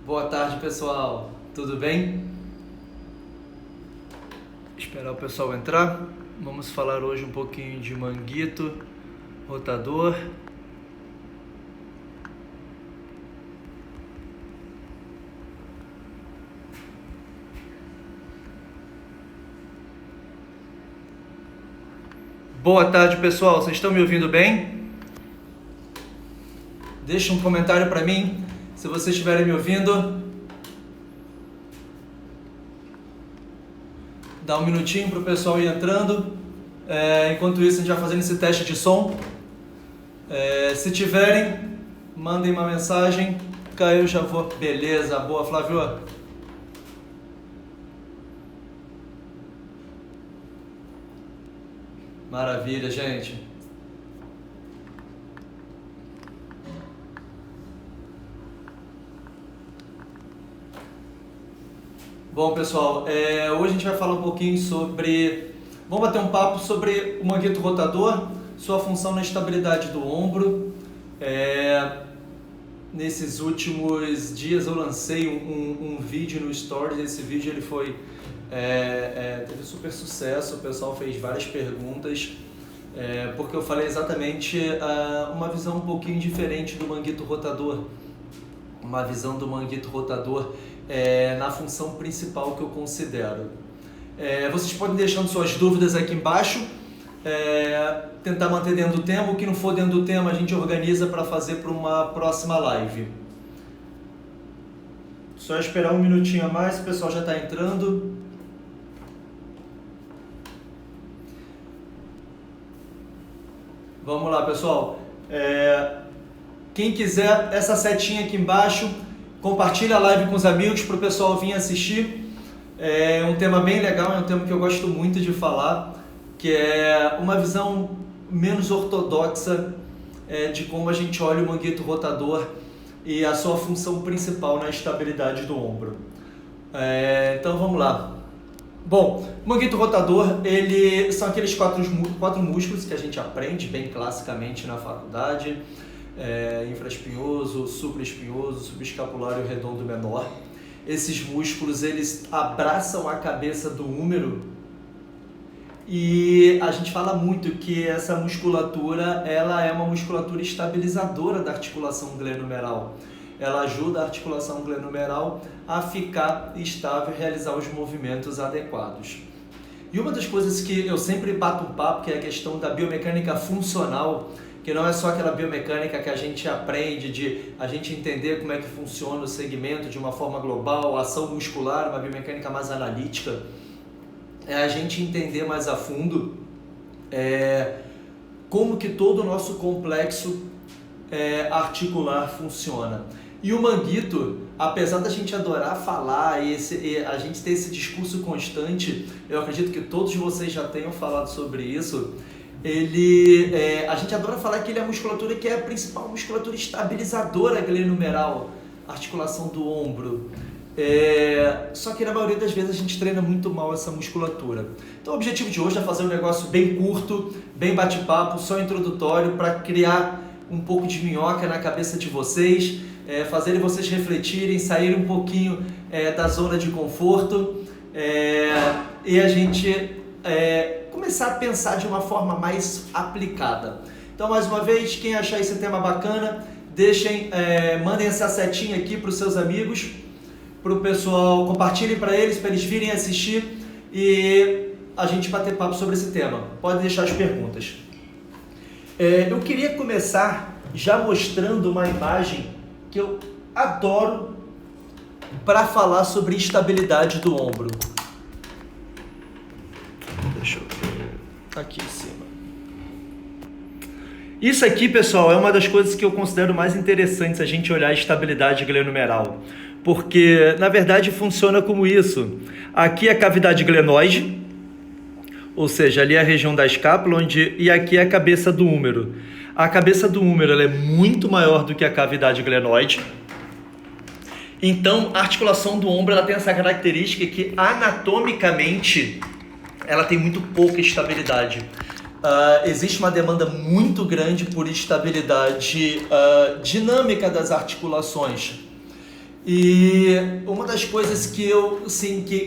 Boa tarde, pessoal. Tudo bem? Esperar o pessoal entrar. Vamos falar hoje um pouquinho de manguito, rotador. Boa tarde, pessoal. Vocês estão me ouvindo bem? Deixa um comentário para mim, se vocês estiverem me ouvindo. Dá um minutinho para o pessoal ir entrando. Enquanto isso, a gente vai fazendo esse teste de som. Se tiverem, mandem uma mensagem. Eu já vou. Beleza, boa, Flávio. Maravilha, gente. Bom, pessoal, hoje a gente vai falar um pouquinho sobre... Vamos bater um papo sobre o manguito rotador, sua função na estabilidade do ombro. Nesses últimos dias eu lancei um vídeo no Stories. Esse vídeo ele foi... teve super sucesso, o pessoal fez várias perguntas, porque eu falei exatamente uma visão um pouquinho diferente do manguito rotador. Uma visão do manguito rotador na função principal que eu considero. Vocês podem deixando suas dúvidas aqui embaixo, tentar manter dentro do tema. O que não for dentro do tema a gente organiza para fazer para uma próxima live. Só esperar um minutinho a mais, o pessoal já está entrando. Vamos lá, pessoal. Quem quiser, essa setinha aqui embaixo, compartilha a live com os amigos para o pessoal vir assistir. É um tema bem legal, é um tema que eu gosto muito de falar, que é uma visão menos ortodoxa de como a gente olha o manguito rotador e a sua função principal na estabilidade do ombro. Então vamos lá. Bom, o manguito rotador, ele são aqueles quatro músculos que a gente aprende bem classicamente na faculdade. Infraespinhoso, supraespinhoso, subescapulário redondo menor. Esses músculos, eles abraçam a cabeça do húmero e a gente fala muito que essa musculatura, ela é uma musculatura estabilizadora da articulação glenohumeral. Ela ajuda a articulação glenohumeral a ficar estável e realizar os movimentos adequados. E uma das coisas que eu sempre bato um papo, que é a questão da biomecânica funcional, que não é só aquela biomecânica que a gente aprende, de a gente entender como é que funciona o segmento de uma forma global, a ação muscular, uma biomecânica mais analítica, é a gente entender mais a fundo como que todo o nosso complexo articular funciona. E o manguito, apesar da gente adorar falar e a gente ter esse discurso constante, eu acredito que todos vocês já tenham falado sobre isso, a gente adora falar que ele é a musculatura que é a principal musculatura estabilizadora glenohumeral, articulação do ombro. Só que na maioria das vezes a gente treina muito mal essa musculatura. Então o objetivo de hoje é fazer um negócio bem curto, bem bate-papo, só introdutório, para criar um pouco de minhoca na cabeça de vocês, fazerem vocês refletirem, saírem um pouquinho da zona de conforto e a gente começar a pensar de uma forma mais aplicada. Então, mais uma vez, quem achar esse tema bacana, mandem essa setinha aqui para os seus amigos, para o pessoal, compartilhem para eles virem assistir e a gente bater papo sobre esse tema. Podem deixar as perguntas. Eu queria começar já mostrando uma imagem que eu adoro para falar sobre estabilidade do ombro. Deixa eu ver. Aqui em cima. Isso aqui, pessoal, é uma das coisas que eu considero mais interessantes a gente olhar a estabilidade glenohumeral. Porque, na verdade, funciona como isso. Aqui é a cavidade glenoide, ou seja, ali é a região da escápula, e aqui é a cabeça do húmero. A cabeça do húmero ela é muito maior do que a cavidade glenoide. Então, a articulação do ombro ela tem essa característica que, anatomicamente, ela tem muito pouca estabilidade. Existe uma demanda muito grande por estabilidade dinâmica das articulações. E uma das coisas que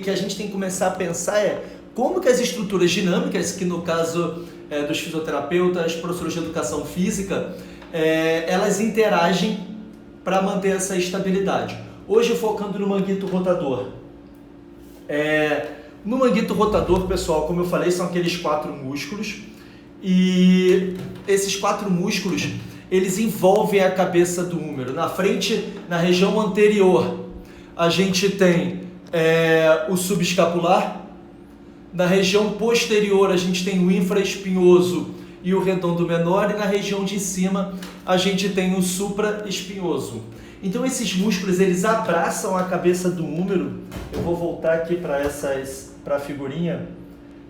que a gente tem que começar a pensar é como que as estruturas dinâmicas, que no caso dos fisioterapeutas, professores de educação física, elas interagem para manter essa estabilidade. Hoje focando no manguito rotador. No manguito rotador, pessoal, como eu falei, são aqueles 4 músculos, e esses 4 músculos, eles envolvem a cabeça do húmero. Na frente, na região anterior, a gente tem o subescapular. Na região posterior, a gente tem o infraespinhoso e o redondo menor, e na região de cima, a gente tem o supraespinhoso. Então esses músculos, eles abraçam a cabeça do húmero. Eu vou voltar aqui para a figurinha,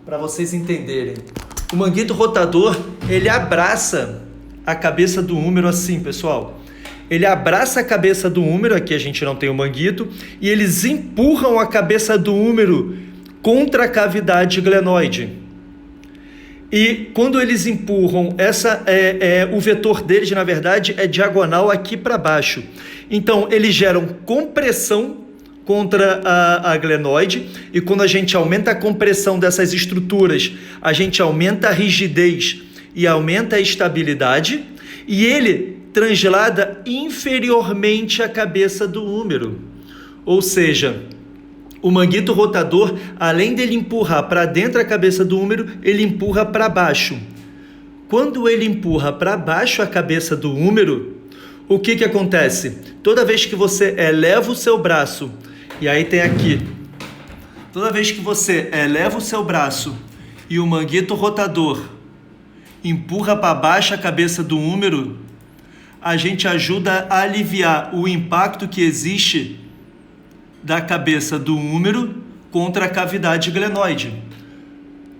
para vocês entenderem. O manguito rotador, ele abraça a cabeça do húmero assim, pessoal. Ele abraça a cabeça do húmero, aqui a gente não tem o manguito, e eles empurram a cabeça do húmero contra a cavidade glenoide. E quando eles empurram, o vetor deles, na verdade, é diagonal aqui para baixo. Então, eles geram compressão contra a glenoide, e quando a gente aumenta a compressão dessas estruturas, a gente aumenta a rigidez e aumenta a estabilidade, e ele translada inferiormente a cabeça do húmero. Ou seja, o manguito rotador, além dele empurrar para dentro a cabeça do húmero, ele empurra para baixo. Quando ele empurra para baixo a cabeça do húmero, o que acontece? Toda vez que você eleva o seu braço, e aí tem aqui, toda vez que você eleva o seu braço e o manguito rotador empurra para baixo a cabeça do húmero, a gente ajuda a aliviar o impacto que existe da cabeça do húmero contra a cavidade glenoide.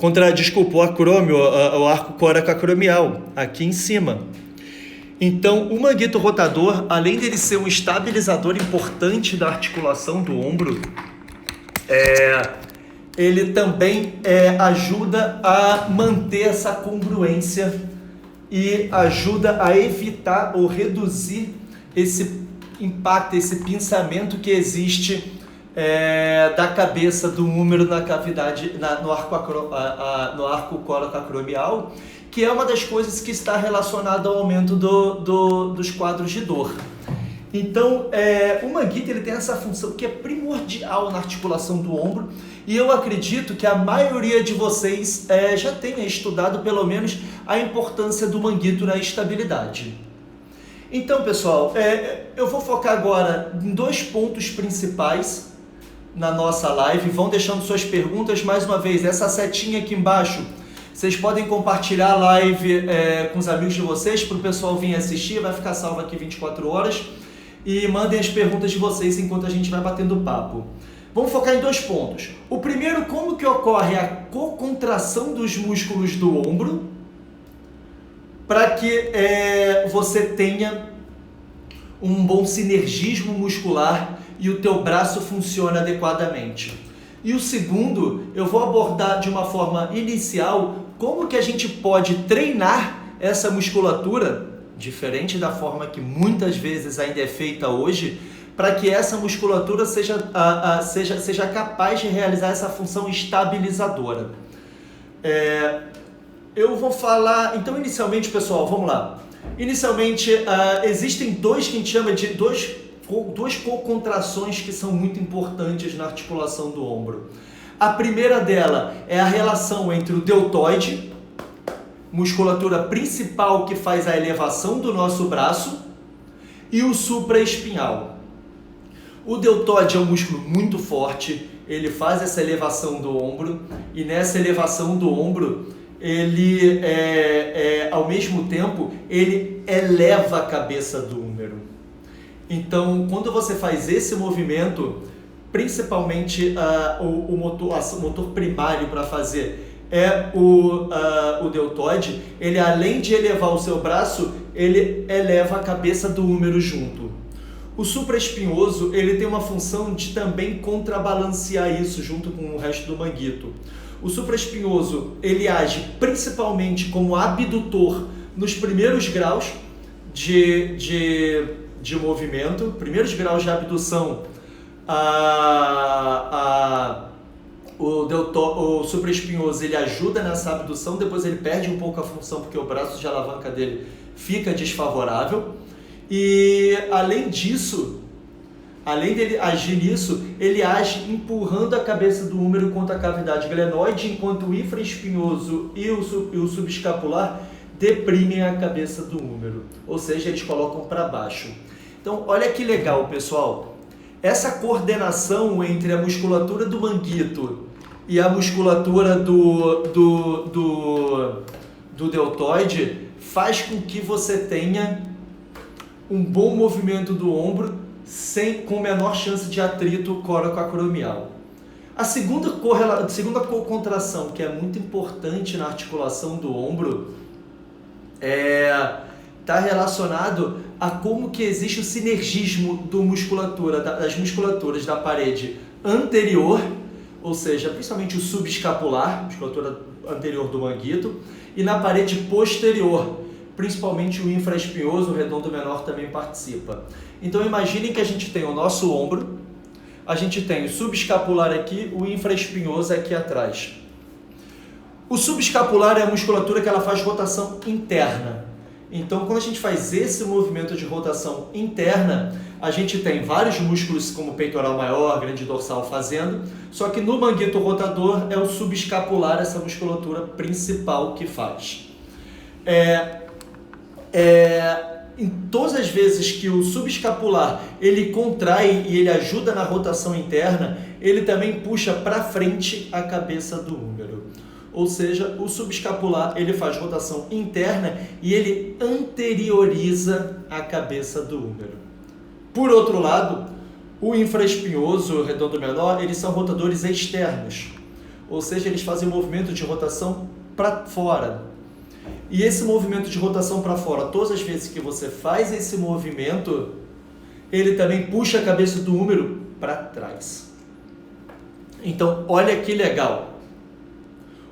O acrômio, o arco coracacromial, aqui em cima. Então, o manguito rotador, além dele ser um estabilizador importante da articulação do ombro, ele também ajuda a manter essa congruência e ajuda a evitar ou reduzir esse impacto, esse pinçamento que existe da cabeça do húmero na cavidade, no arco coracacromial, que é uma das coisas que está relacionada ao aumento dos quadros de dor. Então, o manguito, ele tem essa função que é primordial na articulação do ombro, e eu acredito que a maioria de vocês já tenha estudado pelo menos a importância do manguito na estabilidade. Então, pessoal, eu vou focar agora em 2 pontos principais na nossa live. Vão deixando suas perguntas. Mais uma vez, essa setinha aqui embaixo, vocês podem compartilhar a live com os amigos de vocês, para o pessoal vir assistir. Vai ficar salvo aqui 24 horas. E mandem as perguntas de vocês enquanto a gente vai batendo papo. Vamos focar em 2 pontos. O primeiro, como que ocorre a cocontração dos músculos do ombro, para que você tenha um bom sinergismo muscular e o teu braço funcione adequadamente. E o segundo, eu vou abordar de uma forma inicial como que a gente pode treinar essa musculatura, diferente da forma que muitas vezes ainda é feita hoje, para que essa musculatura seja capaz de realizar essa função estabilizadora. Eu vou falar, então, inicialmente, pessoal, vamos lá. Inicialmente, existem que a gente chama de duas cocontrações que são muito importantes na articulação do ombro. A primeira dela é a relação entre o deltoide, musculatura principal que faz a elevação do nosso braço, e o supraespinhal. O deltoide é um músculo muito forte, ele faz essa elevação do ombro, e nessa elevação do ombro, ele, ao mesmo tempo, ele eleva a cabeça do húmero. Então, quando você faz esse movimento, principalmente o motor primário para fazer o deltoide, ele, além de elevar o seu braço, ele eleva a cabeça do húmero junto. O supraespinhoso, ele tem uma função de também contrabalancear isso junto com o resto do manguito. O supraespinhoso, ele age principalmente como abdutor nos primeiros graus de movimento, primeiros graus de abdução, o supraespinhoso ele ajuda nessa abdução, depois ele perde um pouco a função porque o braço de alavanca dele fica desfavorável. E além disso, além dele agir nisso, ele age empurrando a cabeça do húmero contra a cavidade glenoide, enquanto o infraespinhoso e o subescapular deprimem a cabeça do húmero, ou seja, eles colocam para baixo. Então, olha que legal, pessoal. Essa coordenação entre a musculatura do manguito e a musculatura do deltoide faz com que você tenha um bom movimento do ombro com menor chance de atrito coracoacromial. A segunda contração, que é muito importante na articulação do ombro, está relacionado a como que existe o sinergismo das musculaturas da parede anterior, ou seja, principalmente o subescapular, musculatura anterior do manguito, e na parede posterior, principalmente o infraespinhoso, o redondo menor também participa. Então imaginem que a gente tem o nosso ombro, a gente tem o subescapular aqui, o infraespinhoso aqui atrás. O subescapular é a musculatura que ela faz rotação interna. Então, quando a gente faz esse movimento de rotação interna, a gente tem vários músculos como peitoral maior, grande dorsal fazendo, só que no manguito rotador é o subescapular, essa musculatura principal que faz. Em todas as vezes que o subescapular ele contrai e ele ajuda na rotação interna, ele também puxa para frente a cabeça do húmero. Ou seja, o subescapular ele faz rotação interna e ele anterioriza a cabeça do húmero. Por outro lado, o infraespinhoso, o redondo menor, eles são rotadores externos. Ou seja, eles fazem um movimento de rotação para fora. E esse movimento de rotação para fora, todas as vezes que você faz esse movimento, ele também puxa a cabeça do húmero para trás. Então, olha que legal.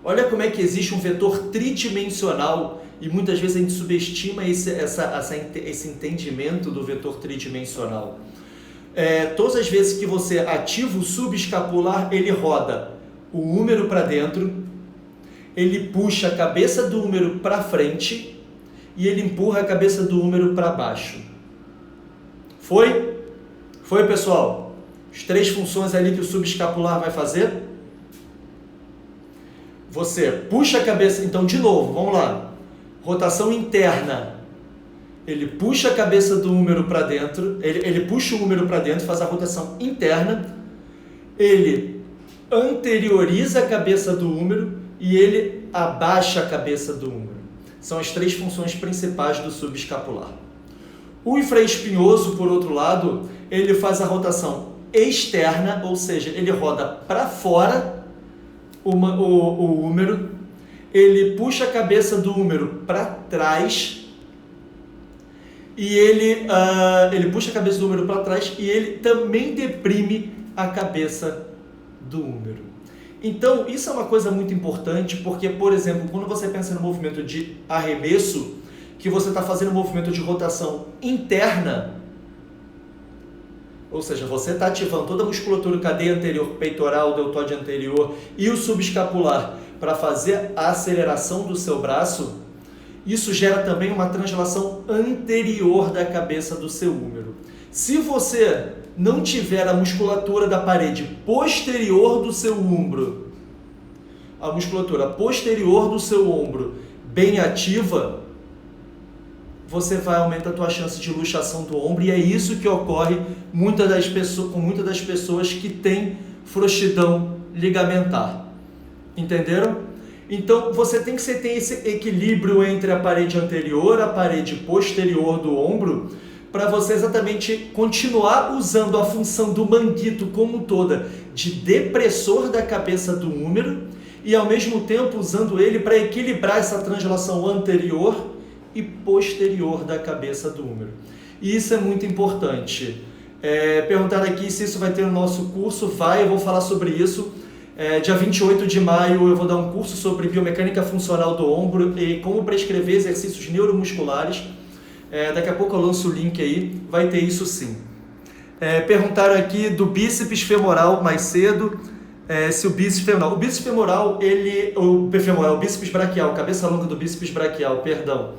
Olha como é que existe um vetor tridimensional e muitas vezes a gente subestima esse entendimento do vetor tridimensional. Todas as vezes que você ativa o subescapular, ele roda o húmero para dentro, ele puxa a cabeça do húmero para frente e ele empurra a cabeça do húmero para baixo. Foi? Foi, pessoal? As 3 funções ali que o subescapular vai fazer. Você puxa a cabeça, então de novo, vamos lá. Rotação interna. Ele puxa a cabeça do húmero para dentro, ele puxa o húmero para dentro, faz a rotação interna. Ele anterioriza a cabeça do húmero e ele abaixa a cabeça do húmero. São as 3 funções principais do subescapular. O infraespinhoso, por outro lado, ele faz a rotação externa, ou seja, ele roda para fora o húmero, ele puxa a cabeça do húmero para trás e ele puxa a cabeça do húmero para trás e ele também deprime a cabeça do húmero. Então, isso é uma coisa muito importante porque, por exemplo, quando você pensa no movimento de arremesso, que você está fazendo um movimento de rotação interna, ou seja, você está ativando toda a musculatura, cadeia anterior, peitoral, deltoide anterior e o subescapular para fazer a aceleração do seu braço, isso gera também uma translação anterior da cabeça do seu húmero. Se você não tiver a musculatura da parede posterior do seu ombro, a musculatura posterior do seu ombro bem ativa, você vai aumentar a tua chance de luxação do ombro e é isso que ocorre com muitas das pessoas que têm frouxidão ligamentar. Entenderam? Então, você tem que ter esse equilíbrio entre a parede anterior e a parede posterior do ombro para você exatamente continuar usando a função do manguito como toda de depressor da cabeça do húmero e ao mesmo tempo usando ele para equilibrar essa translação anterior e posterior da cabeça do húmero. E isso é muito importante. Perguntaram aqui se isso vai ter no nosso curso. Eu vou falar sobre isso. Dia 28 de maio eu vou dar um curso sobre biomecânica funcional do ombro e como prescrever exercícios neuromusculares. Daqui a pouco eu lanço o link aí, vai ter isso sim. Perguntaram aqui do bíceps femoral mais cedo, se o bíceps femoral... O bíceps femoral, o bíceps braquial, cabeça longa do bíceps braquial, perdão.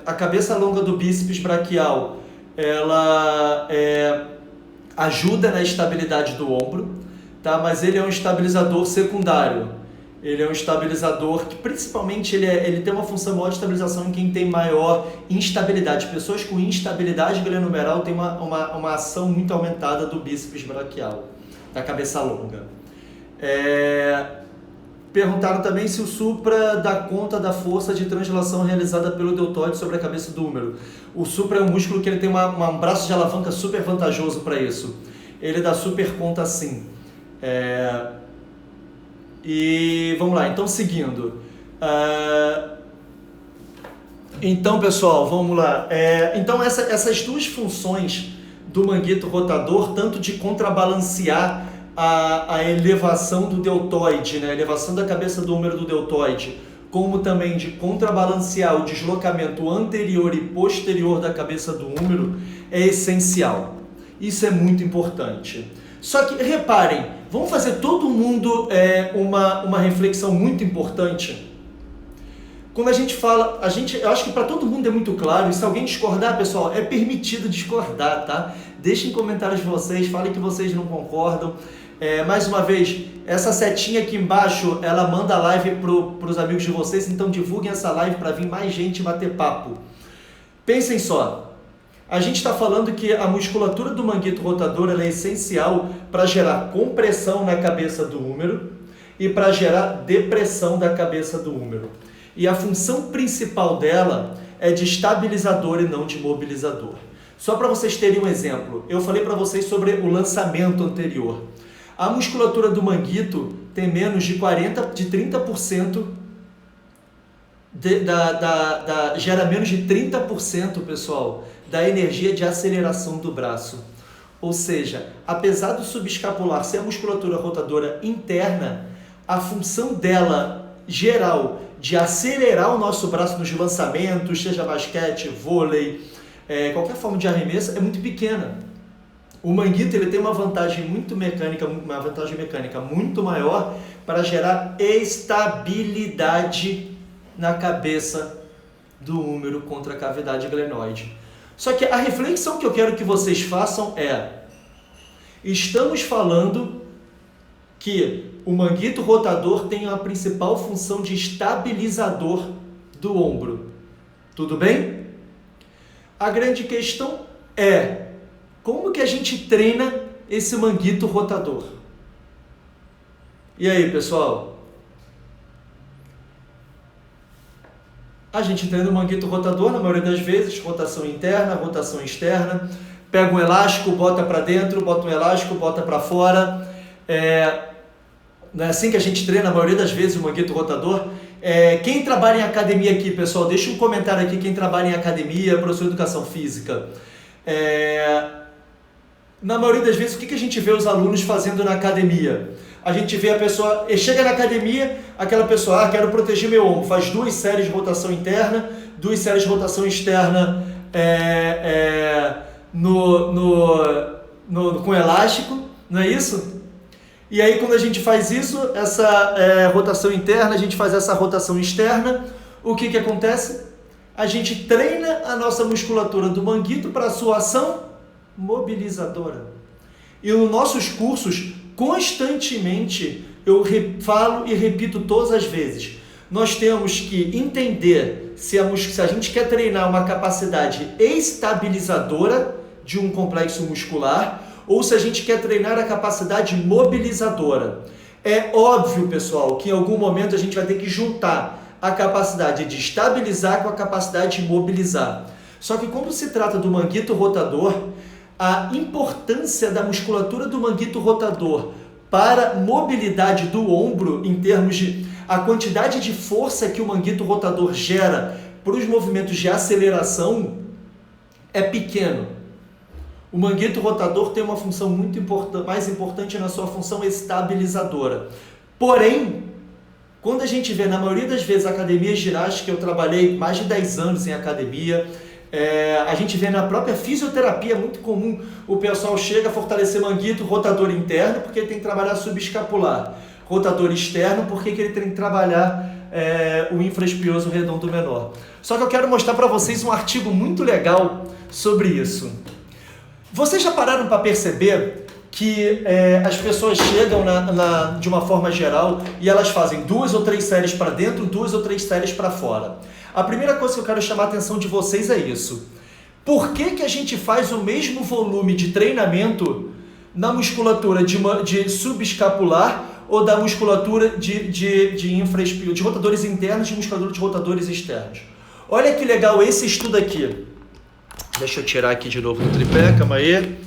A cabeça longa do bíceps braquial, ela ajuda na estabilidade do ombro, tá? Mas ele é um estabilizador secundário. Ele é um estabilizador que principalmente ele tem uma função maior de estabilização em quem tem maior instabilidade. Pessoas com instabilidade glenomerular têm uma ação muito aumentada do bíceps braquial, da cabeça longa. Perguntaram também se o supra dá conta da força de translação realizada pelo deltoide sobre a cabeça do húmero. O supra é um músculo que ele tem um braço de alavanca super vantajoso para isso. Ele dá super conta sim. E vamos lá, então seguindo. Então pessoal, vamos lá. Então essas duas funções do manguito rotador, tanto de contrabalancear a elevação do deltoide, né? A elevação da cabeça do húmero do deltoide, como também de contrabalancear o deslocamento anterior e posterior da cabeça do húmero, é essencial. Isso é muito importante. Só que reparem, vamos fazer todo mundo uma reflexão muito importante. Quando a gente fala, eu acho que para todo mundo é muito claro, e se alguém discordar, pessoal, é permitido discordar, tá? Deixem comentários de vocês, falem que vocês não concordam. Mais uma vez, essa setinha aqui embaixo, ela manda a live para os amigos de vocês, então divulguem essa live para vir mais gente bater papo. Pensem só, a gente está falando que a musculatura do manguito rotador ela é essencial para gerar compressão na cabeça do húmero e para gerar depressão da cabeça do húmero. E a função principal dela é de estabilizador e não de mobilizador. Só para vocês terem um exemplo, eu falei para vocês sobre o lançamento anterior. A musculatura do manguito tem menos de 30%, gera menos de 30%, pessoal, da energia de aceleração do braço. Ou seja, apesar do subescapular ser a musculatura rotadora interna, a função dela geral de acelerar o nosso braço nos lançamentos, seja basquete, vôlei, qualquer forma de arremesso, é muito pequena. O manguito ele tem uma vantagem mecânica muito maior para gerar estabilidade na cabeça do húmero contra a cavidade glenoide. Só que a reflexão que eu quero que vocês façam estamos falando que o manguito rotador tem a principal função de estabilizador do ombro. Tudo bem? A grande questão é como que a gente treina esse manguito rotador? E aí, pessoal? A gente treina o manguito rotador, na maioria das vezes, rotação interna, rotação externa. Pega um elástico, bota para dentro, bota um elástico, bota para fora. Não é assim que a gente treina, na maioria das vezes, o manguito rotador. Quem trabalha em academia aqui, pessoal, deixa um comentário aqui, quem trabalha em academia, professor de educação física. Na maioria das vezes, o que a gente vê os alunos fazendo na academia? A gente vê a pessoa, chega na academia, aquela pessoa, quero proteger meu ombro, faz 2 séries de rotação interna, 2 séries de rotação externa com elástico, não é isso? E aí quando a gente faz isso, essa rotação interna, a gente faz essa rotação externa, o que acontece? A gente treina a nossa musculatura do manguito para a sua ação mobilizadora. E nos nossos cursos, constantemente, eu falo e repito todas as vezes, nós temos que entender se a gente quer treinar uma capacidade estabilizadora de um complexo muscular ou se a gente quer treinar a capacidade mobilizadora. É óbvio, pessoal, que em algum momento a gente vai ter que juntar a capacidade de estabilizar com a capacidade de mobilizar. Só que quando se trata do manguito rotador, a importância da musculatura do manguito rotador para a mobilidade do ombro, em termos de a quantidade de força que o manguito rotador gera para os movimentos de aceleração, é pequeno. O manguito rotador tem uma função muito mais importante na sua função estabilizadora. Porém, Quando a gente vê, na maioria das vezes, academia ginástica, eu trabalhei mais de 10 anos em academia, a gente vê na própria fisioterapia, é muito comum o pessoal chega a fortalecer manguito, rotador interno, porque ele tem que trabalhar subescapular, rotador externo, porque ele tem que trabalhar o infraespinhoso redondo menor. Só que eu quero mostrar para vocês um artigo muito legal sobre isso. Vocês já pararam para perceber que as pessoas chegam de uma forma geral e elas fazem 2 ou 3 séries para dentro, 2 ou 3 séries para fora? A primeira coisa que eu quero chamar a atenção de vocês é isso. Por que a gente faz o mesmo volume de treinamento na musculatura de subescapular ou da musculatura de infraespinho, de rotadores internos e musculatura de rotadores externos? Olha que legal esse estudo aqui. Deixa eu tirar aqui de novo do tripé, calma aí.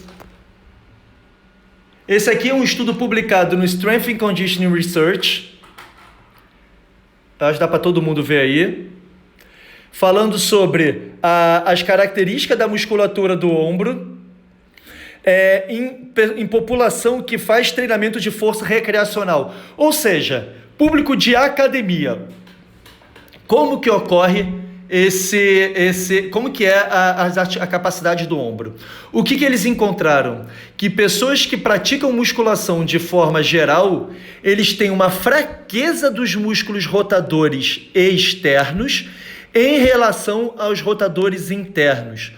Esse aqui é um estudo publicado no Strength and Conditioning Research. Acho que dá para todo mundo ver aí. Falando sobre as características da musculatura do ombro em população que faz treinamento de força recreacional. Ou seja, público de academia. Como que ocorre como que é a capacidade do ombro? O que eles encontraram? Que pessoas que praticam musculação de forma geral, eles têm uma fraqueza dos músculos rotadores externos em relação aos rotadores internos.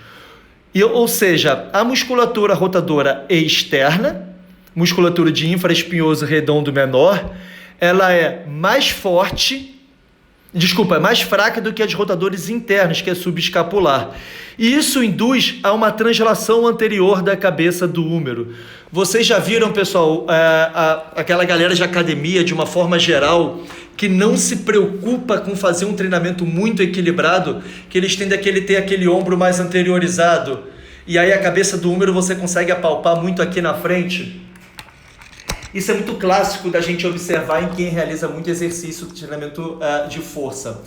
Ou seja, a musculatura rotadora externa, musculatura de infraespinhoso redondo menor, ela é mais mais fraca do que a de rotadores internos, que é subescapular. E isso induz a uma translação anterior da cabeça do húmero. Vocês já viram, pessoal, aquela galera de academia, de uma forma geral, que não se preocupa com fazer um treinamento muito equilibrado, que eles tendem a ter aquele ombro mais anteriorizado, e aí a cabeça do húmero você consegue apalpar muito aqui na frente? Isso é muito clássico da gente observar em quem realiza muito exercício de treinamento de força.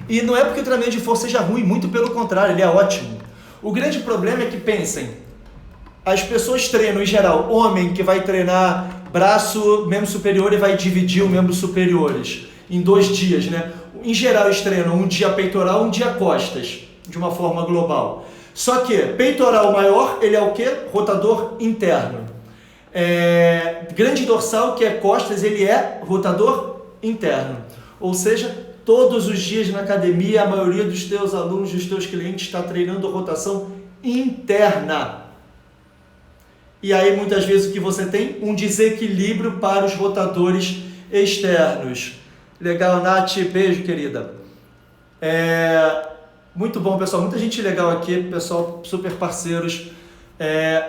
E não é porque o treinamento de força seja ruim, muito pelo contrário, ele é ótimo. O grande problema é que, pensem, as pessoas treinam, em geral, homem que vai treinar braço, membro superior e vai dividir o membro superiores em 2 dias, né? Em geral, eles treinam um dia peitoral, um dia costas, de uma forma global. Só que peitoral maior, ele é o quê? Rotador interno. Grande dorsal, que é costas, ele é rotador interno. Ou seja, todos os dias na academia, a maioria dos teus alunos, dos teus clientes está treinando rotação interna. E aí, muitas vezes, o que você tem? Um desequilíbrio para os rotadores externos. Legal, Nath, beijo, querida. Muito bom, pessoal, muita gente legal aqui, pessoal super parceiros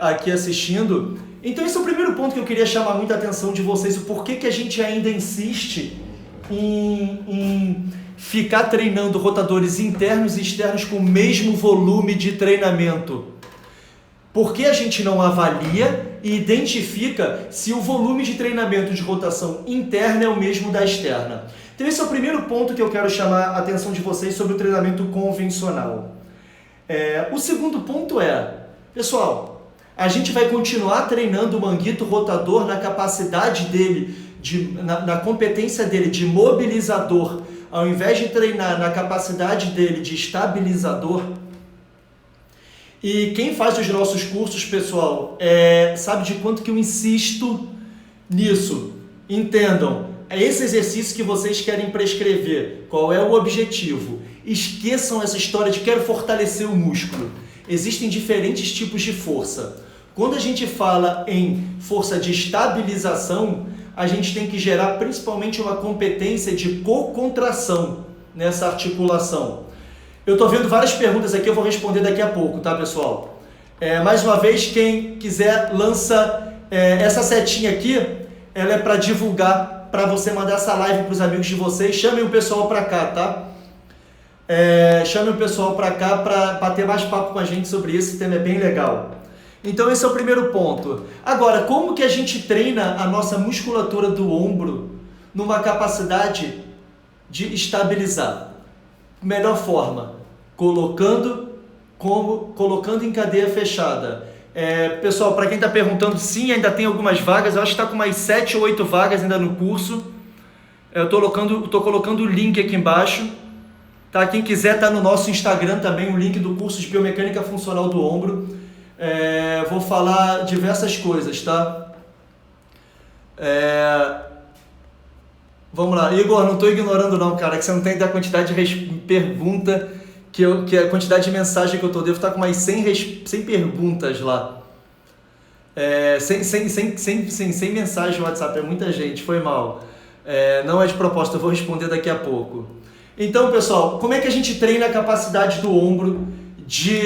aqui assistindo. Então esse é o primeiro ponto que eu queria chamar muita atenção de vocês, o porquê que a gente ainda insiste em ficar treinando rotadores internos e externos com o mesmo volume de treinamento. Por que a gente não avalia e identifica se o volume de treinamento de rotação interna é o mesmo da externa? Então esse é o primeiro ponto que eu quero chamar a atenção de vocês sobre o treinamento convencional. O segundo ponto pessoal, a gente vai continuar treinando o manguito rotador na capacidade dele, na competência dele de mobilizador, ao invés de treinar na capacidade dele de estabilizador. E quem faz os nossos cursos, pessoal, sabe de quanto que eu insisto nisso. Entendam, é esse exercício que vocês querem prescrever. Qual é o objetivo? Esqueçam essa história de quero fortalecer o músculo. Existem diferentes tipos de força. Quando a gente fala em força de estabilização, a gente tem que gerar principalmente uma competência de co-contração nessa articulação. Eu estou vendo várias perguntas aqui, eu vou responder daqui a pouco, tá, pessoal? Mais uma vez, quem quiser, lança essa setinha aqui, ela é para divulgar, para você mandar essa live para os amigos de vocês. Chamem o pessoal para cá, tá? Chamem o pessoal para cá para bater mais papo com a gente sobre isso, esse tema é bem legal. Então esse é o primeiro ponto. Agora, como que a gente treina a nossa musculatura do ombro numa capacidade de estabilizar? Melhor forma, colocando em cadeia fechada. Pessoal, para quem está perguntando, sim, ainda tem algumas vagas, eu acho que está com mais 7 ou 8 vagas ainda no curso. Eu tô colocando o link aqui embaixo, tá? Quem quiser tá no nosso Instagram também, o link do curso de Biomecânica Funcional do Ombro. Vou falar diversas coisas, tá? Vamos lá, Igor, não estou ignorando não, cara, que você não tem da quantidade de pergunta, que a quantidade de mensagem que eu devo estar com mais 100 perguntas lá. 100 mensagens no WhatsApp, é muita gente, foi mal. Não é de propósito, eu vou responder daqui a pouco. Então, pessoal, como é que a gente treina a capacidade do ombro de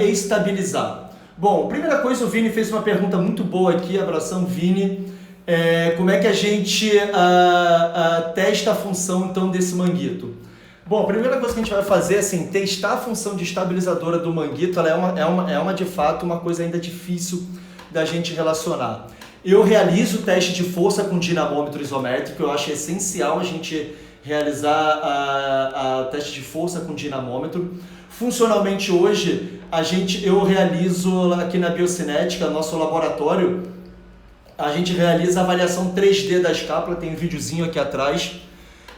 estabilizar? Bom, primeira coisa, o Vini fez uma pergunta muito boa aqui, abração Vini. Como é que a gente testa a função então desse manguito? Bom, a primeira coisa que a gente vai fazer é assim, testar a função de estabilizadora do manguito. Ela é de fato uma coisa ainda difícil da gente relacionar. Eu realizo o teste de força com dinamômetro isométrico. Eu acho essencial a gente realizar a teste de força com dinamômetro. Funcionalmente hoje eu realizo aqui na Biocinética, nosso laboratório, a gente realiza a avaliação 3D da escápula, tem um videozinho aqui atrás.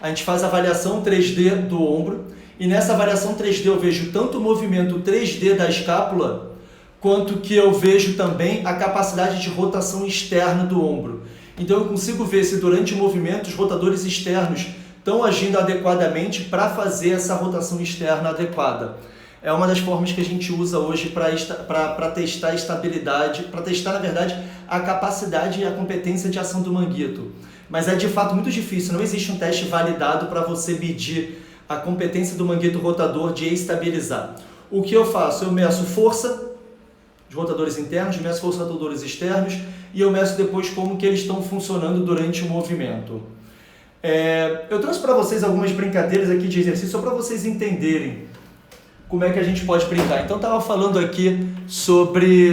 A gente faz a avaliação 3D do ombro e nessa avaliação 3D eu vejo tanto o movimento 3D da escápula quanto que eu vejo também a capacidade de rotação externa do ombro. Então eu consigo ver se durante o movimento os rotadores externos estão agindo adequadamente para fazer essa rotação externa adequada. É uma das formas que a gente usa hoje para testar a estabilidade, para testar, na verdade, a capacidade e a competência de ação do manguito. Mas é de fato muito difícil, não existe um teste validado para você medir a competência do manguito rotador de estabilizar. O que eu faço? Eu meço força de rotadores internos, meço força de rotadores externos e eu meço depois como que eles estão funcionando durante o movimento. Eu trouxe para vocês algumas brincadeiras aqui de exercício só para vocês entenderem como é que a gente pode brincar. Então, estava falando aqui sobre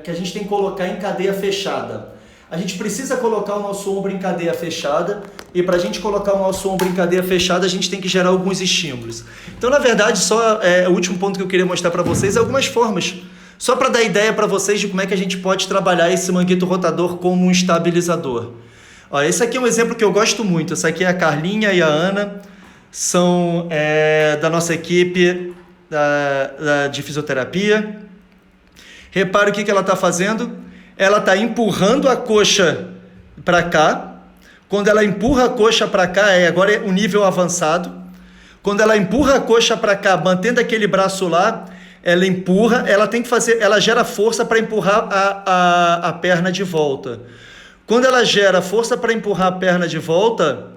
que a gente tem que colocar em cadeia fechada. A gente precisa colocar o nosso ombro em cadeia fechada e para a gente colocar o nosso ombro em cadeia fechada, a gente tem que gerar alguns estímulos. Então, na verdade, o último ponto que eu queria mostrar para vocês é algumas formas, só para dar ideia para vocês de como é que a gente pode trabalhar esse manguito rotador como um estabilizador. Esse aqui é um exemplo que eu gosto muito. Essa aqui é a Carlinha e a Ana, são da nossa equipe de fisioterapia. Repara o que ela está fazendo. Ela está empurrando a coxa para cá. Quando ela empurra a coxa para cá, agora é um nível avançado. Quando ela empurra a coxa para cá, mantendo aquele braço lá, ela empurra, ela gera força para empurrar a perna de volta. Quando ela gera força para empurrar a perna de volta,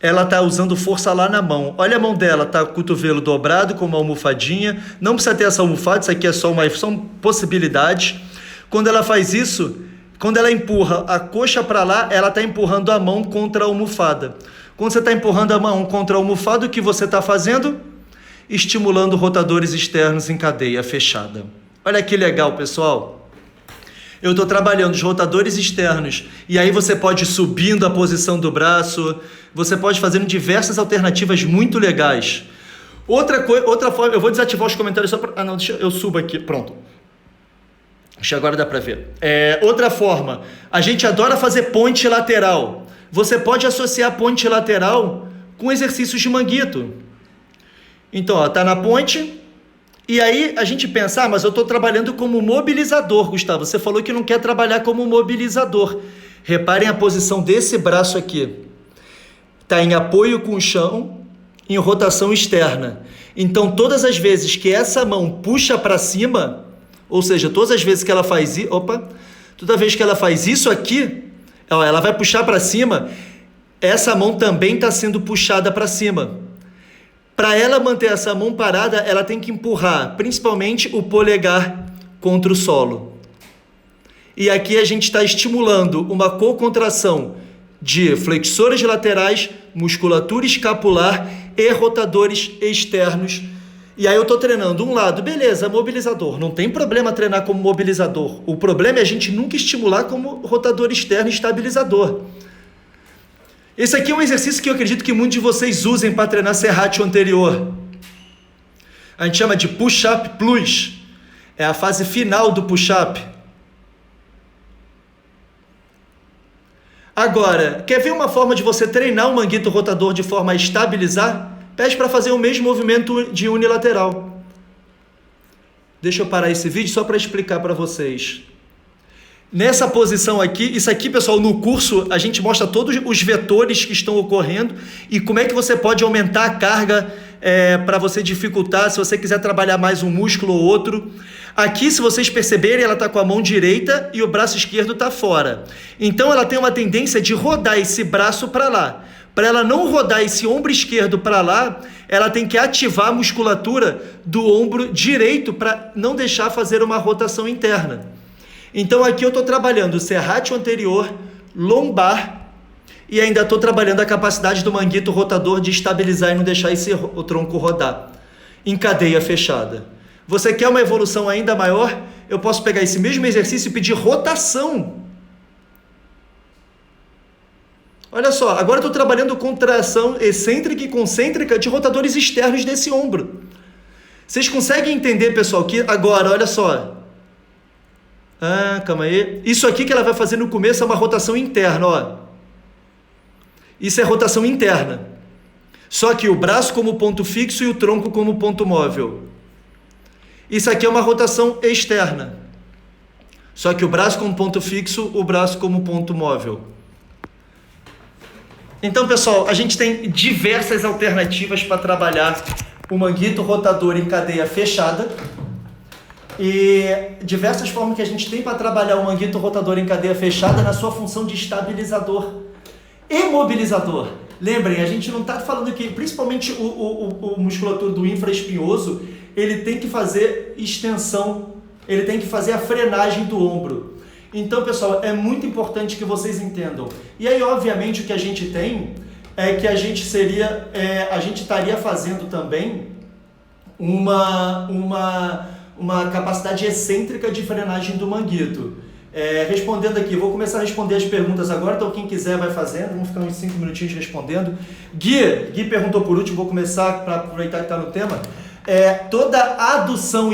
ela está usando força lá na mão. Olha a mão dela, está com o cotovelo dobrado com uma almofadinha. Não precisa ter essa almofada, isso aqui são possibilidades. Quando ela faz isso, quando ela empurra a coxa para lá, ela está empurrando a mão contra a almofada. Quando você está empurrando a mão contra a almofada, o que você está fazendo? Estimulando rotadores externos em cadeia fechada. Olha que legal, pessoal. Eu estou trabalhando os rotadores externos e aí você pode ir subindo a posição do braço, você pode fazer diversas alternativas muito legais. Outra forma, eu vou desativar os comentários só para... eu subo aqui, pronto. Acho que agora dá para ver. Outra forma, a gente adora fazer ponte lateral. Você pode associar ponte lateral com exercícios de manguito. Então, está na ponte... E aí a gente pensa, mas eu estou trabalhando como mobilizador, Gustavo. Você falou que não quer trabalhar como mobilizador. Reparem a posição desse braço aqui. Está em apoio com o chão, em rotação externa. Então, todas as vezes que essa mão puxa para cima, ou seja, todas as vezes que ela faz isso, toda vez que ela faz isso aqui, ela vai puxar para cima, essa mão também está sendo puxada para cima. Para ela manter essa mão parada, ela tem que empurrar, principalmente o polegar contra o solo. E aqui a gente está estimulando uma co-contração de flexores laterais, musculatura escapular e rotadores externos. E aí eu estou treinando um lado, beleza, mobilizador. Não tem problema treinar como mobilizador. O problema é a gente nunca estimular como rotador externo e estabilizador. Esse aqui é um exercício que eu acredito que muitos de vocês usem para treinar serrátil anterior. A gente chama de push-up plus. É a fase final do push-up. Agora, quer ver uma forma de você treinar o manguito rotador de forma a estabilizar? Pede para fazer o mesmo movimento de unilateral. Deixa eu parar esse vídeo só para explicar para vocês. Nessa posição aqui, isso aqui, pessoal, no curso a gente mostra todos os vetores que estão ocorrendo e como é que você pode aumentar a carga para você dificultar, se você quiser trabalhar mais um músculo ou outro. Aqui, se vocês perceberem, ela está com a mão direita e o braço esquerdo está fora. Então, ela tem uma tendência de rodar esse braço para lá. Para ela não rodar esse ombro esquerdo para lá, ela tem que ativar a musculatura do ombro direito para não deixar fazer uma rotação interna. Então, aqui eu estou trabalhando o serrátil anterior, lombar, e ainda estou trabalhando a capacidade do manguito rotador de estabilizar e não deixar o tronco rodar em cadeia fechada. Você quer uma evolução ainda maior? Eu posso pegar esse mesmo exercício e pedir rotação. Olha só, agora estou trabalhando contração excêntrica e concêntrica de rotadores externos desse ombro. Vocês conseguem entender, pessoal, que agora, olha só. Calma aí. Isso aqui que ela vai fazer no começo é uma rotação interna, ó. Isso é rotação interna. Só que o braço como ponto fixo e o tronco como ponto móvel. Isso aqui é uma rotação externa. Só que o braço como ponto fixo, o braço como ponto móvel. Então, pessoal, a gente tem diversas alternativas para trabalhar o manguito rotador em cadeia fechada. E diversas formas que a gente tem para trabalhar o manguito rotador em cadeia fechada na sua função de estabilizador e mobilizador. Lembrem, a gente não está falando que, principalmente o musculatura do infraespinhoso, ele tem que fazer extensão, ele tem que fazer a frenagem do ombro. Então, pessoal, é muito importante que vocês entendam. E aí, obviamente, o que a gente tem é que a gente estaria fazendo também uma capacidade excêntrica de frenagem do manguito. Respondendo aqui, vou começar a responder as perguntas agora, então quem quiser vai fazendo, vamos ficar uns 5 minutinhos respondendo. Gui perguntou por último, vou começar para aproveitar que está no tema. Toda adução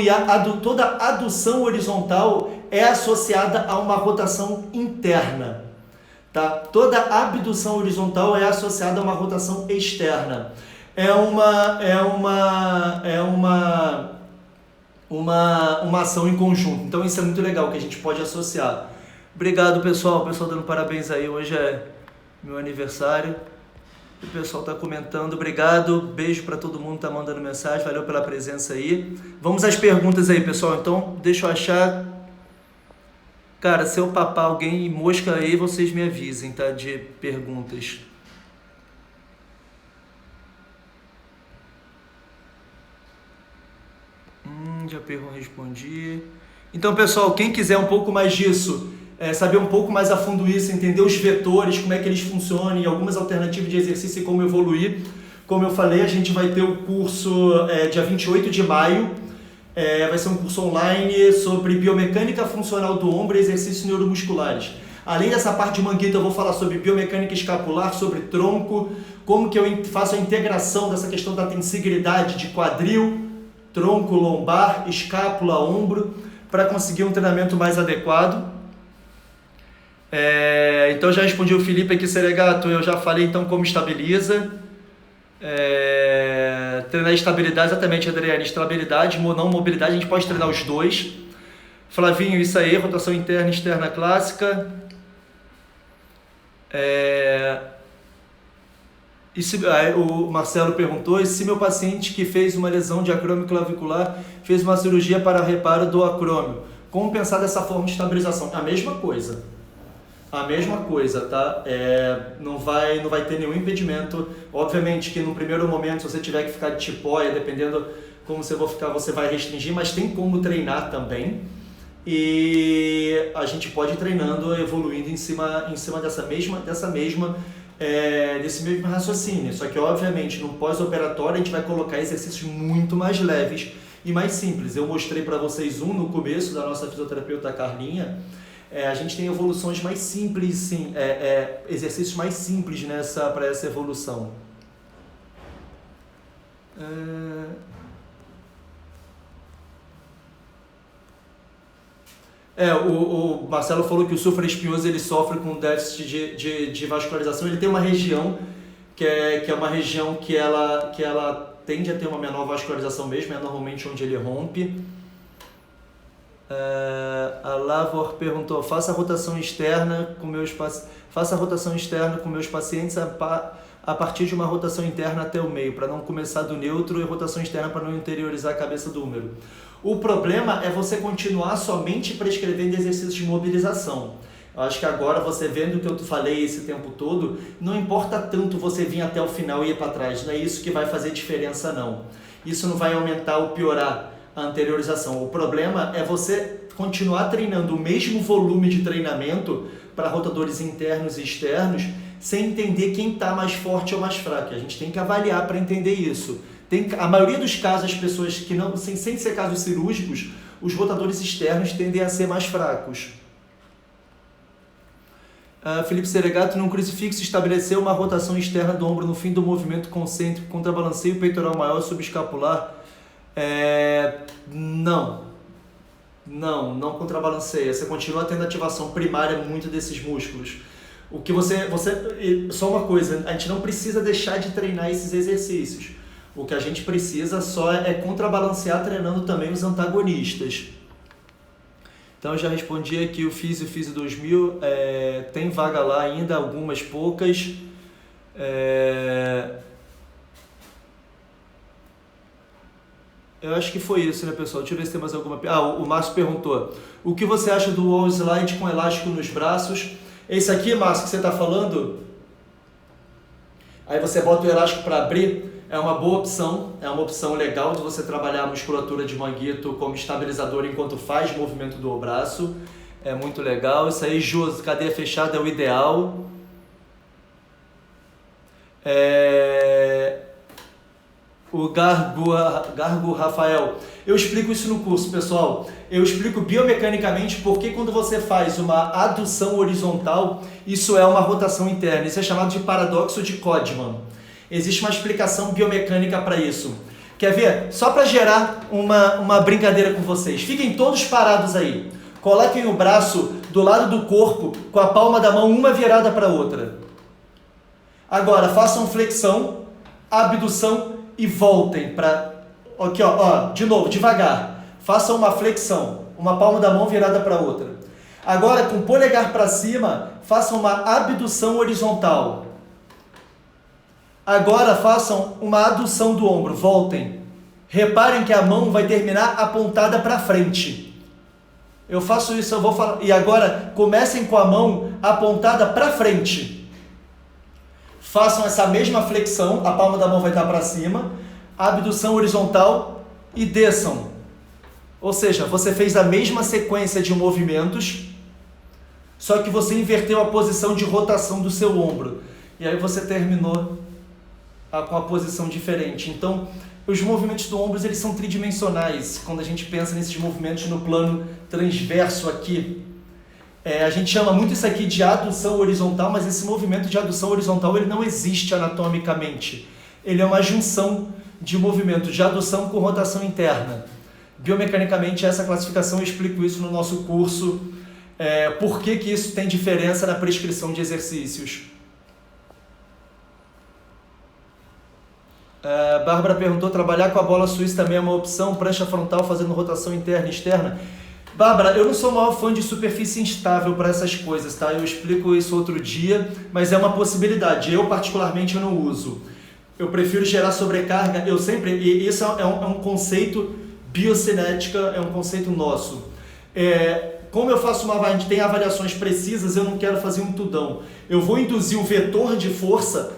toda adução horizontal é associada a uma rotação interna, tá? Toda abdução horizontal é associada a uma rotação externa. É uma ação em conjunto. Então isso é muito legal que a gente pode associar. Obrigado, pessoal. O pessoal dando parabéns aí. Hoje é meu aniversário. O pessoal está comentando. Obrigado. Beijo para todo mundo que está mandando mensagem. Valeu pela presença aí. Vamos às perguntas aí, pessoal. Então, deixa eu achar. Cara, se eu papar alguém mosca aí, vocês me avisem, tá? De perguntas. Já respondi. Então, pessoal, quem quiser um pouco mais disso, saber um pouco mais a fundo isso, entender os vetores, como é que eles funcionam e algumas alternativas de exercício e como evoluir, como eu falei, a gente vai ter o curso dia 28 de maio, vai ser um curso online sobre biomecânica funcional do ombro e exercícios neuromusculares. Além dessa parte de manguito, eu vou falar sobre biomecânica escapular, sobre tronco, como que eu faço a integração dessa questão da tensibilidade de quadril, tronco, lombar, escápula, ombro, para conseguir um treinamento mais adequado. Então já respondi o Felipe aqui, Seregato, eu já falei então como estabiliza. Treinar estabilidade, exatamente, Adriane, estabilidade, não mobilidade, a gente pode treinar os dois. Flavinho, isso aí, rotação interna e externa clássica. O Marcelo perguntou, e se meu paciente que fez uma lesão de acrômio clavicular fez uma cirurgia para reparo do acrômio, como pensar dessa forma de estabilização? A mesma coisa, tá? Não vai ter nenhum impedimento. Obviamente que no primeiro momento, se você tiver que ficar de tipóia, dependendo como você vai ficar, você vai restringir, mas tem como treinar também. E a gente pode ir treinando, evoluindo em cima desse mesmo raciocínio. Só que, obviamente, no pós-operatório a gente vai colocar exercícios muito mais leves e mais simples. Eu mostrei para vocês no começo da nossa fisioterapeuta Carlinha. A gente tem evoluções mais simples, sim, exercícios mais simples para essa evolução. O Marcelo falou que o supraespinhoso ele sofre com déficit de vascularização. Ele tem uma região que é uma região que ela tende a ter uma menor vascularização mesmo, é normalmente onde ele rompe. A Lavor perguntou: faça a rotação externa com meus pacientes a partir de uma rotação interna até o meio, para não começar do neutro, e rotação externa para não interiorizar a cabeça do húmero. O problema é você continuar somente prescrevendo exercícios de mobilização. Eu acho que agora, você vendo o que eu falei esse tempo todo, não importa tanto você vir até o final e ir para trás, não é isso que vai fazer diferença não. Isso não vai aumentar ou piorar a anteriorização. O problema é você continuar treinando o mesmo volume de treinamento para rotadores internos e externos, sem entender quem está mais forte ou mais fraco. A gente tem que avaliar para entender isso. A maioria dos casos, as pessoas que não, sem ser casos cirúrgicos, os rotadores externos tendem a ser mais fracos. Felipe Seregato: num crucifixo, estabeleceu uma rotação externa do ombro no fim do movimento concêntrico, contrabalanceio peitoral maior subescapular. Não contrabalanceia. Você continua tendo ativação primária muito desses músculos. O que só uma coisa, a gente não precisa deixar de treinar esses exercícios. O que a gente precisa só é contrabalancear treinando também os antagonistas. Então eu já respondi aqui o Físio 2000, tem vaga lá ainda, algumas poucas. Eu acho que foi isso, né, pessoal? Deixa eu ver se tem mais alguma... o Márcio perguntou: o que você acha do wall slide com elástico nos braços? Esse aqui, Márcio, que você está falando, aí você bota o elástico para abrir, é uma boa opção, é uma opção legal de você trabalhar a musculatura de manguito como estabilizador enquanto faz movimento do braço, é muito legal. Isso aí, Jus, cadeia fechada é o ideal. O Gargo Rafael: eu explico isso no curso, pessoal. Eu explico biomecanicamente porque quando você faz uma adução horizontal, isso é uma rotação interna. Isso é chamado de paradoxo de Codman. Existe uma explicação biomecânica para isso. Quer ver? Só para gerar uma brincadeira com vocês. Fiquem todos parados aí. Coloquem o braço do lado do corpo com a palma da mão uma virada para a outra. Agora, façam flexão, abdução e voltem para... Aqui, de novo, devagar. Façam uma flexão, uma palma da mão virada para a outra. Agora, com o polegar para cima, façam uma abdução horizontal. Agora, façam uma adução do ombro, voltem. Reparem que a mão vai terminar apontada para frente. Eu faço isso, eu vou falar. E agora, comecem com a mão apontada para frente. Façam essa mesma flexão, a palma da mão vai estar para cima, abdução horizontal e desçam. Ou seja, você fez a mesma sequência de movimentos, só que você inverteu a posição de rotação do seu ombro. E aí você terminou com a posição diferente. Então, os movimentos do ombro, eles são tridimensionais. Quando a gente pensa nesses movimentos no plano transverso aqui, a gente chama muito isso aqui de adução horizontal, mas esse movimento de adução horizontal ele não existe anatomicamente. Ele é uma junção de movimentos de adução com rotação interna. Biomecanicamente, essa classificação, eu explico isso no nosso curso, por que isso tem diferença na prescrição de exercícios. Bárbara perguntou: trabalhar com a bola suíça também é uma opção, prancha frontal fazendo rotação interna e externa? Bárbara, eu não sou o maior fã de superfície instável para essas coisas, tá? Eu explico isso outro dia, mas é uma possibilidade. Eu, particularmente, eu não uso. Eu prefiro gerar sobrecarga, e isso é um conceito biocinética, é um conceito nosso. Como eu faço a gente tem avaliações precisas, eu não quero fazer um tudão. Eu vou induzir o vetor de força,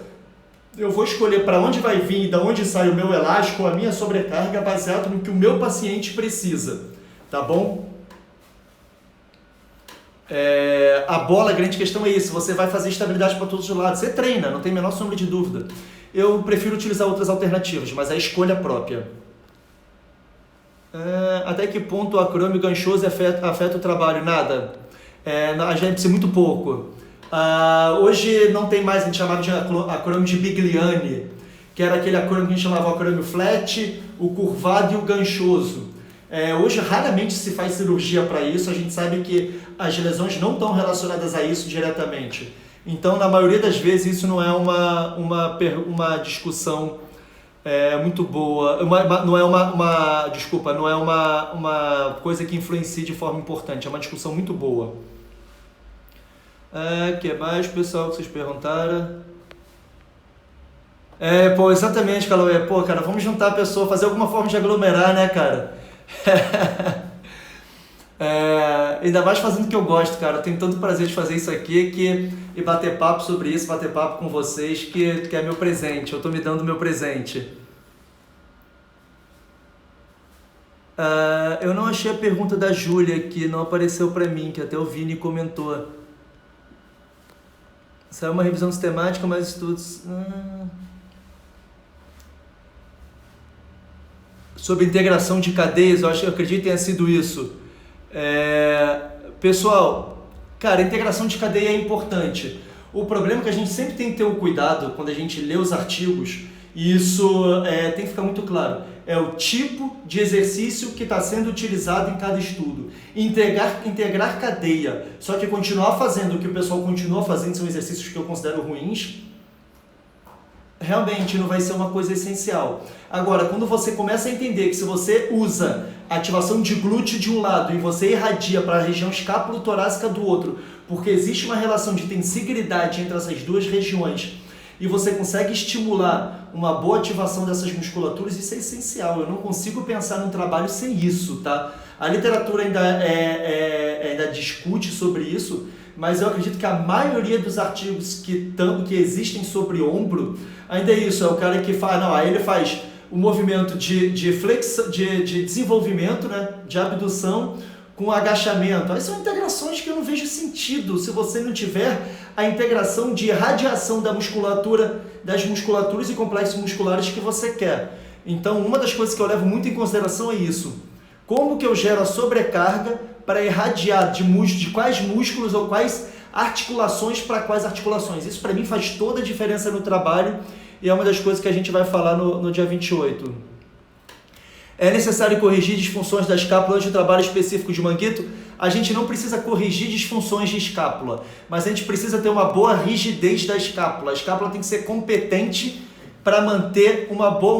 eu vou escolher para onde vai vir e de onde sai o meu elástico, a minha sobrecarga, baseado no que o meu paciente precisa, tá bom? A bola, a grande questão é isso, você vai fazer estabilidade para todos os lados, você treina, não tem a menor sombra de dúvida. Eu prefiro utilizar outras alternativas, mas é a escolha própria. Até que ponto o acrômio ganchoso afeta o trabalho? Nada. A gente precisa muito pouco. Hoje não tem mais, a gente chamava de acrômio de Bigliani, que era aquele acrômio que a gente chamava o acrômio flat, o curvado e o ganchoso. Hoje raramente se faz cirurgia para isso, a gente sabe que as lesões não estão relacionadas a isso diretamente. Então, na maioria das vezes, isso não é uma discussão muito boa, não é não é uma coisa que influencia de forma importante, é uma discussão muito boa. Que mais, pessoal, que vocês perguntaram? Exatamente, Cauê. Cara, vamos juntar a pessoa, fazer alguma forma de aglomerar, né, cara? Ainda mais fazendo o que eu gosto, cara. Eu tenho tanto prazer de fazer isso aqui e bater papo sobre isso, bater papo com vocês, que é meu presente. Eu tô me dando meu presente. Eu não achei a pergunta da Júlia, que não apareceu pra mim, que até o Vini comentou. Saiu uma revisão sistemática, mas estudos... Sobre integração de cadeias, eu acredito que tenha sido isso. Pessoal, cara, integração de cadeia é importante. O problema é que a gente sempre tem que ter um cuidado quando a gente lê os artigos, e isso tem que ficar muito claro. É o tipo de exercício que está sendo utilizado em cada estudo. Integrar cadeia, só que continuar fazendo o que o pessoal continua fazendo, são exercícios que eu considero ruins, realmente não vai ser uma coisa essencial. Agora, quando você começa a entender que se você usa ativação de glúteo de um lado e você irradia para a região escápulo-torácica do outro, porque existe uma relação de tensibilidade entre essas duas regiões, e você consegue estimular uma boa ativação dessas musculaturas, isso é essencial. Eu não consigo pensar num trabalho sem isso, tá? A literatura ainda discute sobre isso, mas eu acredito que a maioria dos artigos que existem sobre ombro, ainda é isso, é o cara que faz, aí ele faz o movimento de desenvolvimento, né, de abdução com agachamento. Aí são integrações que eu não vejo sentido se você não tiver a integração de radiação da musculatura, das musculaturas e complexos musculares que você quer. Então, uma das coisas que eu levo muito em consideração é isso. Como que eu gero a sobrecarga para irradiar de quais músculos ou quais articulações para quais articulações. Isso para mim faz toda a diferença no trabalho e é uma das coisas que a gente vai falar no dia 28. É necessário corrigir disfunções da escápula antes do trabalho específico de manguito? A gente não precisa corrigir disfunções de escápula, mas a gente precisa ter uma boa rigidez da escápula. A escápula tem que ser competente para manter um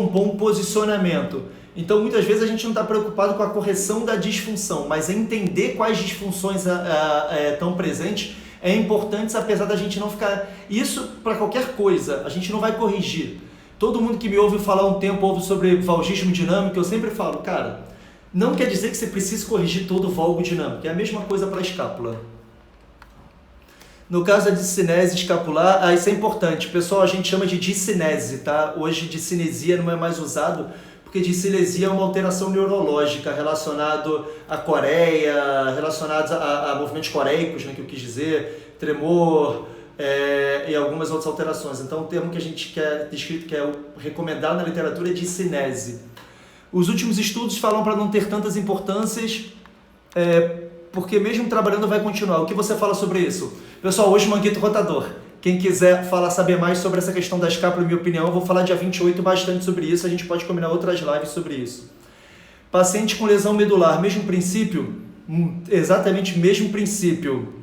bom posicionamento. Então, muitas vezes a gente não está preocupado com a correção da disfunção, mas entender quais disfunções estão presentes é importante, apesar da gente não ficar... Isso para qualquer coisa, a gente não vai corrigir. Todo mundo que me ouve falar um tempo, ouve sobre valgismo dinâmico, eu sempre falo, cara, não quer dizer que você precise corrigir todo o valgo dinâmico, é a mesma coisa para a escápula. No caso da discinese escapular, isso é importante. Pessoal, a gente chama de discinese, tá? Hoje discinesia não é mais usado, porque discinesia é uma alteração neurológica relacionada à coreia, relacionada a movimentos coreicos, né, que eu quis dizer, tremor e algumas outras alterações. Então, o termo que a gente quer descrito, que é recomendado na literatura, é discinese. Os últimos estudos falam para não ter tantas importâncias, porque mesmo trabalhando vai continuar. O que você fala sobre isso? Pessoal, hoje manguito rotador. Quem quiser saber mais sobre essa questão da escápula, minha opinião, eu vou falar dia 28 bastante sobre isso, a gente pode combinar outras lives sobre isso. Paciente com lesão medular, mesmo princípio? Exatamente mesmo princípio.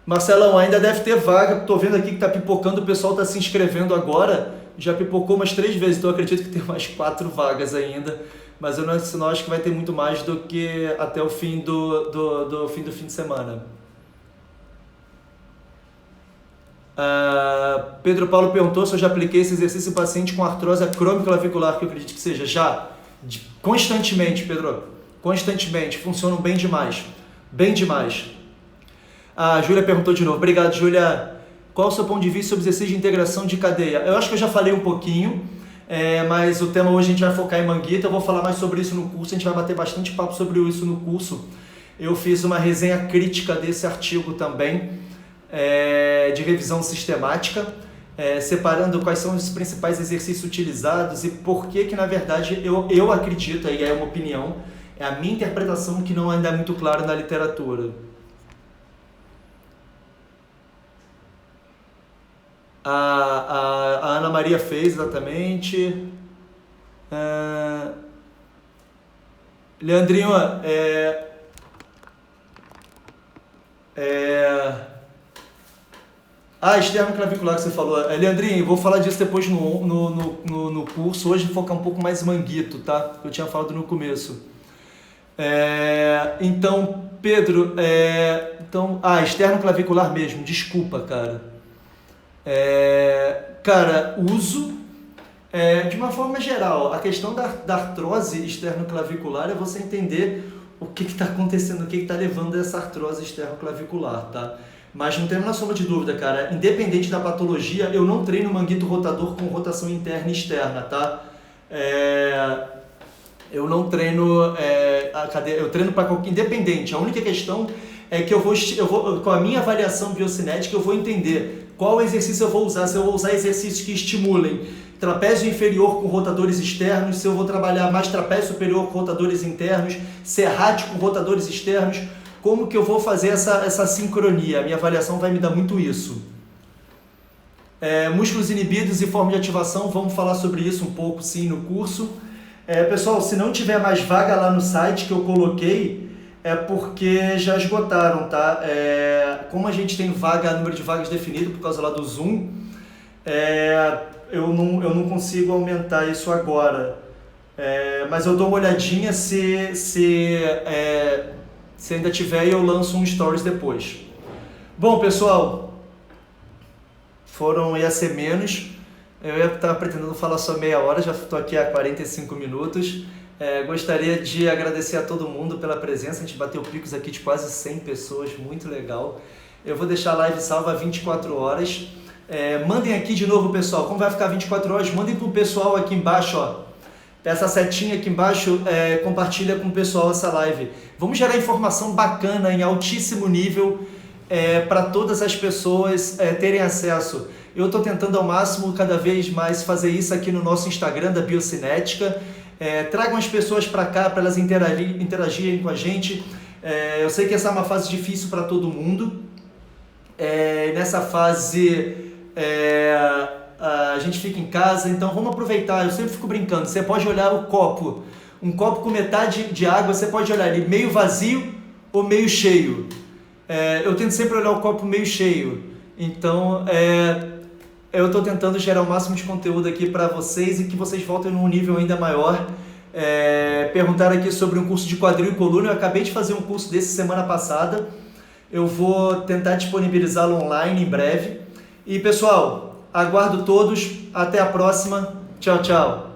Marcelão, ainda deve ter vaga, estou vendo aqui que está pipocando, o pessoal está se inscrevendo agora, já pipocou umas 3 vezes, então eu acredito que tem mais 4 vagas ainda, mas eu não acho que vai ter muito mais do que até o fim do fim de semana. Pedro Paulo perguntou se eu já apliquei esse exercício em paciente com artrose acromioclavicular, que eu acredito que seja. Já, constantemente, Pedro, constantemente, funcionam bem demais, bem demais. A Júlia perguntou de novo, obrigado, Júlia. Qual o seu ponto de vista sobre exercício de integração de cadeia? Eu acho que eu já falei um pouquinho, mas o tema hoje a gente vai focar em manguito, eu vou falar mais sobre isso no curso, a gente vai bater bastante papo sobre isso no curso. Eu fiz uma resenha crítica desse artigo também, de revisão sistemática, separando quais são os principais exercícios utilizados e por que na verdade eu acredito, aí é uma opinião, é a minha interpretação que não ainda é muito clara na literatura. A Ana Maria fez exatamente. Leandrinho, é... externo clavicular que você falou. Leandrinho, eu vou falar disso depois no curso. Hoje vou focar um pouco mais em manguito, tá? Eu tinha falado no começo. Então, Pedro, externo clavicular mesmo, desculpa, cara. Cara, uso de uma forma geral. A questão da artrose externo-clavicular é você entender o que está acontecendo, o que está levando a essa artrose externo-clavicular, tá? Mas não tem uma sombra de dúvida, cara. Independente da patologia, eu não treino manguito rotador com rotação interna e externa, tá? Eu não treino a cadeira, eu treino para qualquer independente. A única questão é que eu vou com a minha avaliação biocinética eu vou entender qual exercício eu vou usar. Se eu vou usar exercícios que estimulem trapézio inferior com rotadores externos, se eu vou trabalhar mais trapézio superior com rotadores internos, serrátil com rotadores externos, como que eu vou fazer essa sincronia? A minha avaliação vai me dar muito isso. Músculos inibidos e forma de ativação, vamos falar sobre isso um pouco sim no curso. Pessoal, se não tiver mais vaga lá no site que eu coloquei, é porque já esgotaram, tá? Como a gente tem número de vagas definido por causa lá do Zoom, eu não consigo aumentar isso agora. Mas eu dou uma olhadinha se ainda tiver, eu lanço um stories depois. Bom, pessoal, ia ser menos. Eu ia estar pretendendo falar só meia hora, já estou aqui há 45 minutos. Gostaria de agradecer a todo mundo pela presença. A gente bateu picos aqui de quase 100 pessoas, muito legal. Eu vou deixar a live salva 24 horas. Mandem aqui de novo, pessoal. Como vai ficar 24 horas? Mandem para o pessoal aqui embaixo, ó. Essa setinha aqui embaixo, compartilha com o pessoal essa live. Vamos gerar informação bacana em altíssimo nível para todas as pessoas terem acesso. Eu estou tentando ao máximo, cada vez mais, fazer isso aqui no nosso Instagram da Biocinética. Tragam as pessoas para cá, para elas interagirem com a gente. Eu sei que essa é uma fase difícil para todo mundo. Nessa fase, a gente fica em casa, então vamos aproveitar. Eu sempre fico brincando, você pode olhar o copo, um copo com metade de água, você pode olhar ele meio vazio ou meio cheio. Eu tento sempre olhar o copo meio cheio, então eu estou tentando gerar o máximo de conteúdo aqui para vocês e que vocês voltem num nível ainda maior. Perguntaram aqui sobre um curso de quadril e coluna. Eu acabei de fazer um curso desse semana passada. Eu vou tentar disponibilizá-lo online em breve. E pessoal, aguardo todos. Até a próxima. Tchau, tchau.